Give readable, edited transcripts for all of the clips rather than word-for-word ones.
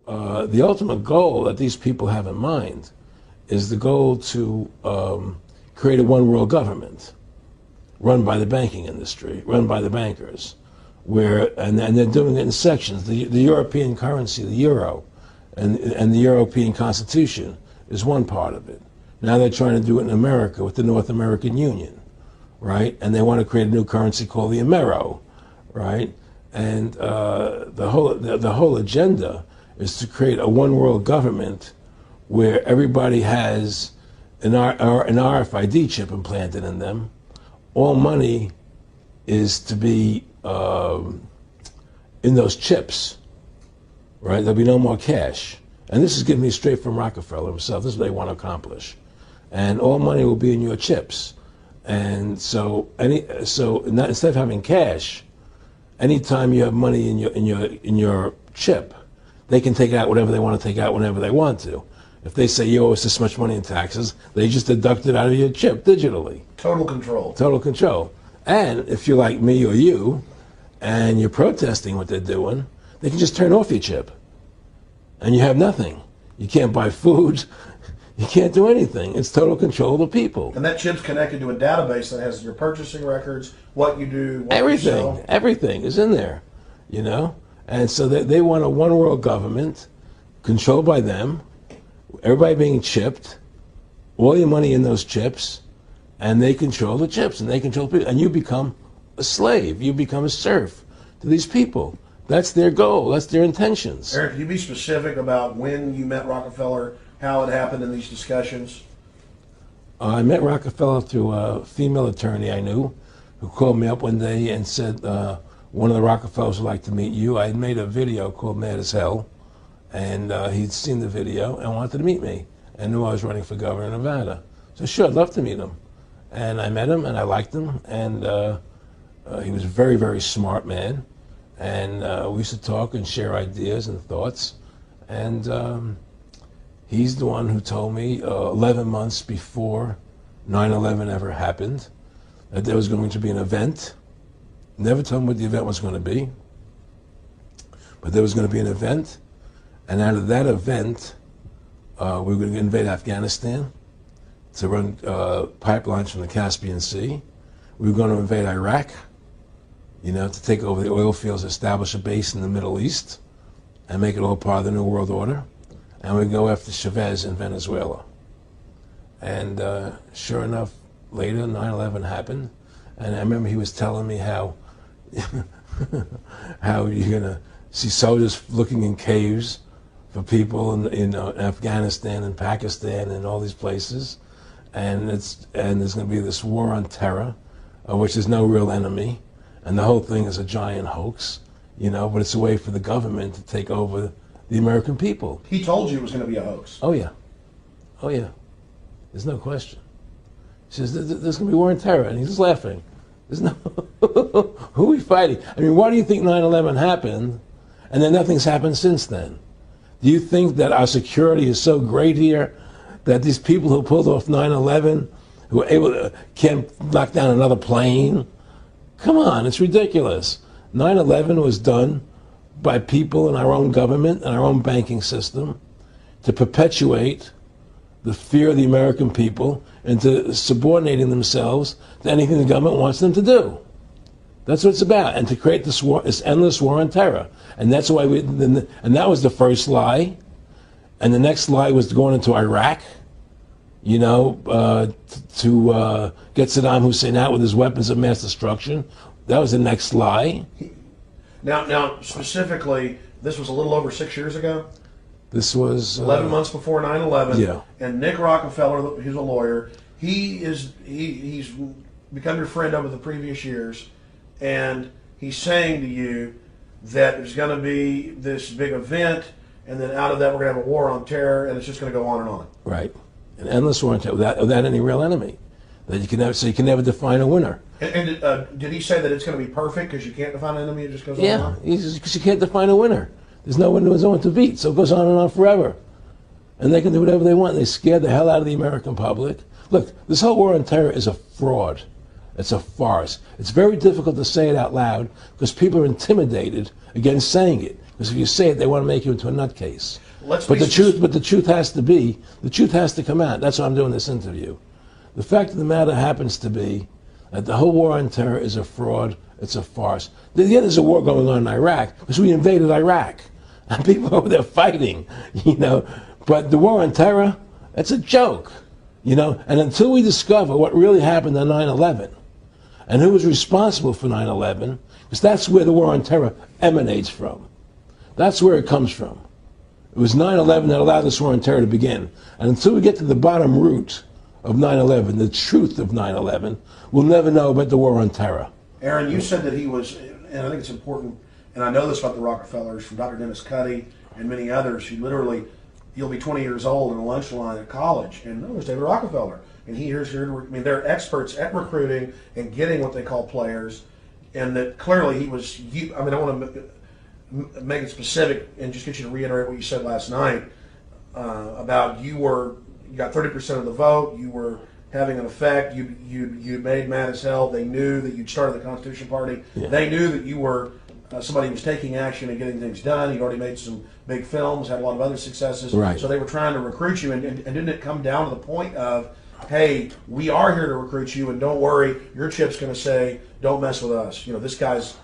the ultimate goal that these people have in mind is the goal to create a one world government run by the banking industry, run by the bankers, and they're doing it in sections. The European currency, the euro, and the European Constitution is one part of it. Now they're trying to do it in America with the North American Union, right? And they want to create a new currency called the Amero, right? And the whole agenda is to create a one world government where everybody has an RFID chip implanted in them. All money is to be in those chips, right? There'll be no more cash. And this is getting me straight from Rockefeller himself. This is what they want to accomplish. And all money will be in your chips. And so instead of having cash, anytime you have money in your chip, they can take out whatever they want to take out whenever they want to. If they say you owe us this much money in taxes, they just deduct it out of your chip digitally. Total control. Total control. And if you're like me or you, and you're protesting what they're doing, they can just turn off your chip. And you have nothing. You can't buy food. You can't do anything. It's total control of the people. And that chip's connected to a database that has your purchasing records, what you do, what everything, you sell. Everything is in there, you know? And so they want a one world government controlled by them, everybody being chipped, all your money in those chips, and they control the chips, and they control people, and you become a slave. You become a serf to these people. That's their goal. That's their intentions. Eric, can you be specific about when you met Rockefeller, how it happened in these discussions? I met Rockefeller through a female attorney I knew who called me up one day and said, one of the Rockefellers would like to meet you. I had made a video called Mad as Hell, and he'd seen the video and wanted to meet me and knew I was running for governor of Nevada. So sure, I'd love to meet him. And I met him and I liked him, and he was a very, very smart man. And we used to talk and share ideas and thoughts. And he's the one who told me 11 months before 9/11 ever happened that there was going to be an event. Never told me what the event was going to be, but there was going to be an event. And out of that event, we were going to invade Afghanistan to run pipelines from the Caspian Sea. We were going to invade Iraq, you know, to take over the oil fields, establish a base in the Middle East, and make it all part of the New World Order. And we go after Chavez in Venezuela. And sure enough, later 9/11 happened. And I remember he was telling me how how you're going to see soldiers looking in caves for people in Afghanistan and Pakistan and all these places. And there's going to be this war on terror, which is no real enemy. And the whole thing is a giant hoax, you know, but it's a way for the government to take over the American people. He told you it was going to be a hoax. Oh, yeah. Oh, yeah. There's no question. He says, there's going to be war on terror. And he's just laughing. There's no... Who are we fighting? I mean, why do you think 9/11 happened and then nothing's happened since then? Do you think that our security is so great here that these people who pulled off 9/11, who were able to, can't knock down another plane? Come on, it's ridiculous. 9/11 was done by people in our own government and our own banking system to perpetuate the fear of the American people and to subordinating themselves to anything the government wants them to do. That's what it's about, and to create this war, this endless war on terror. And that's why and that was the first lie. And the next lie was going into Iraq, you know, to get Saddam Hussein out with his weapons of mass destruction. That was the next lie. Now, specifically, this was a little over 6 years ago. This was 11 months before 9/11. Yeah. And Nick Rockefeller, he's a lawyer. He's become your friend over the previous years, and he's saying to you that there's going to be this big event, and then out of that we're going to have a war on terror, and it's just going to go on and on. Right, an endless war on terror without any real enemy. That you can never, so you can never define a winner. And did he say that it's going to be perfect because you can't define an enemy? It just goes on and on? Yeah, because you can't define a winner. There's no one to beat, so it goes on and on forever. And they can do whatever they want. They scare the hell out of the American public. Look, this whole war on terror is a fraud. It's a farce. It's very difficult to say it out loud because people are intimidated against saying it. Because if you say it, they want to make you into a nutcase. Let's But be the truth has to come out. That's why I'm doing this interview. The fact of the matter happens to be that the whole war on terror is a fraud. It's a farce. Yeah, there's a war going on in Iraq because we invaded Iraq. And people over there fighting, you know. But the war on terror, it's a joke, you know. And until we discover what really happened on 9/11 and who was responsible for 9/11, because that's where the war on terror emanates from. That's where it comes from. It was 9/11 that allowed this war on terror to begin. And until we get to the bottom root of 9/11, the truth of 9/11, we'll never know about the war on terror. Aaron, you said that he was, and I think it's important, and I know this about the Rockefellers from Dr. Dennis Cuddy and many others who literally, you'll be 20 years old in a lunch line at college, and there's David Rockefeller. And here's here, I mean, they're experts at recruiting and getting what they call players, and that clearly he was, I mean, I want to make it specific and just get you to reiterate what you said last night about you got 30% of the vote, you were having an effect, you made mad as hell, they knew that you'd started the Constitution Party, Yeah. They knew that you were somebody who was taking action and getting things done, you'd already made some big films, had a lot of other successes, Right. So they were trying to recruit you, and didn't it come down to the point of, hey, we are here to recruit you, and don't worry, your chip's going to say, don't mess with us, you know, this guy's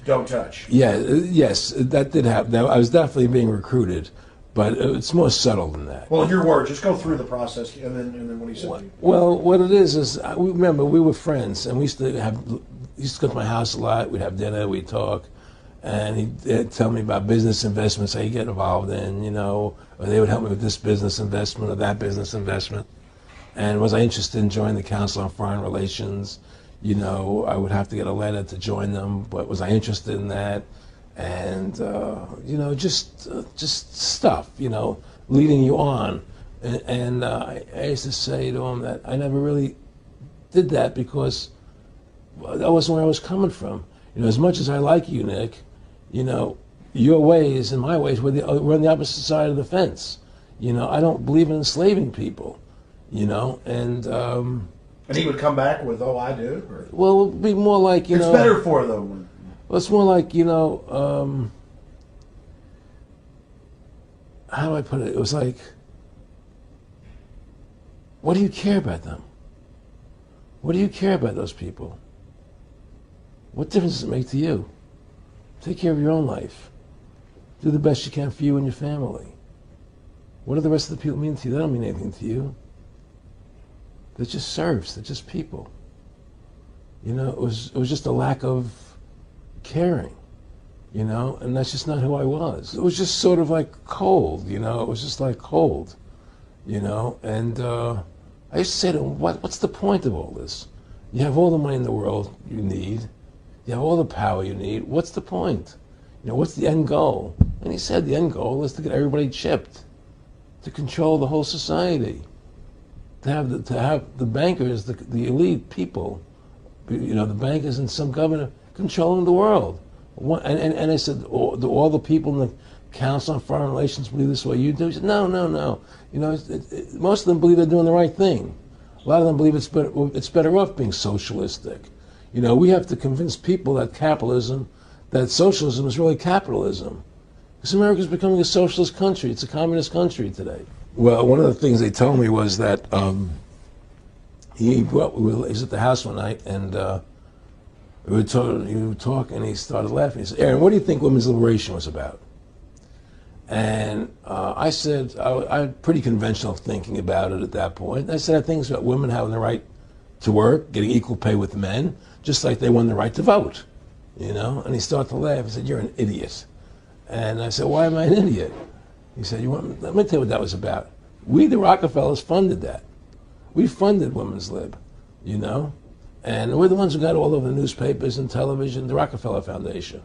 don't touch. Yeah, yes, that did happen. I was definitely being recruited, but it's more subtle than that. Well, in your words, just go through the process, and then what he said to you. Well, what it is remember, we were friends, and we used to go to my house a lot. We'd have dinner, we'd talk, and he'd tell me about business investments that he'd get involved in, you know, or they would help me with this business investment or that business investment. And was I interested in joining the Council on Foreign Relations? You know, I would have to get a letter to join them, but was I interested in that? And, you know, just stuff, you know, leading you on. And I used to say to him that I never really did that because that wasn't where I was coming from. You know, as much as I like you, Nick, you know, your ways and my ways, we're on the opposite side of the fence. You know, I don't believe in enslaving people, you know, and he would come back with, oh, I do? Or? Well, it would be more like, you know. It's better for them. Well, it's more like, you know, how do I put it? It was like, what do you care about them? What do you care about those people? What difference does it make to you? Take care of your own life. Do the best you can for you and your family. What do the rest of the people mean to you? They don't mean anything to you. They're just serfs. They're just people. You know, it was just a lack of caring, you know, and that's just not who I was. It was just sort of like cold, you know. It was just like cold, you know. And I used to say to him, what's the point of all this? You have all the money in the world you need. You have all the power you need. What's the point? You know, what's the end goal? And he said the end goal is to get everybody chipped, to control the whole society, to have the bankers, the elite people, you know, the bankers and some governor controlling the world. And I said, do all the people in the Council on Foreign Relations believe this way you do? He said, no. You know, most of them believe they're doing the right thing. A lot of them believe it's better off being socialistic. You know, we have to convince people that that socialism is really capitalism. Because America's becoming a socialist country. It's a communist country today. Well, one of the things they told me was that he was at the house one night, and we were talking, and he started laughing. He said, Aaron, what do you think women's liberation was about? And I said, I had pretty conventional thinking about it at that point. I said, I think it's about women having the right to work, getting equal pay with men, just like they won the right to vote, you know? And he started to laugh. He said, you're an idiot. And I said, why am I an idiot? He said, let me tell you what that was about. We, the Rockefellers, funded that. We funded Women's Lib, you know? And we're the ones who got all over the newspapers and television, the Rockefeller Foundation.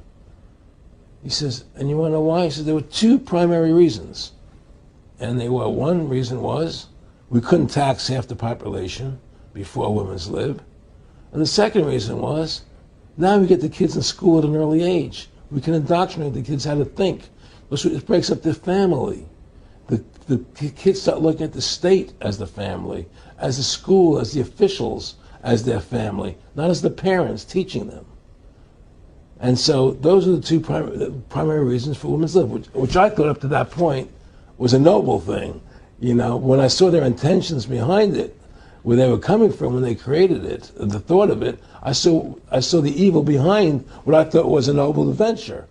He says, and you want to know why? He said, there were two primary reasons. And one reason was we couldn't tax half the population before Women's Lib. And the second reason was, now we get the kids in school at an early age. We can indoctrinate the kids how to think. It breaks up their family. The kids start looking at the state as the family, as the school, as the officials, as their family, not as the parents teaching them. And so those are the two primary reasons for women's lib, which I thought up to that point was a noble thing. You know, when I saw their intentions behind it, where they were coming from when they created it, the thought of it, I saw the evil behind what I thought was a noble adventure.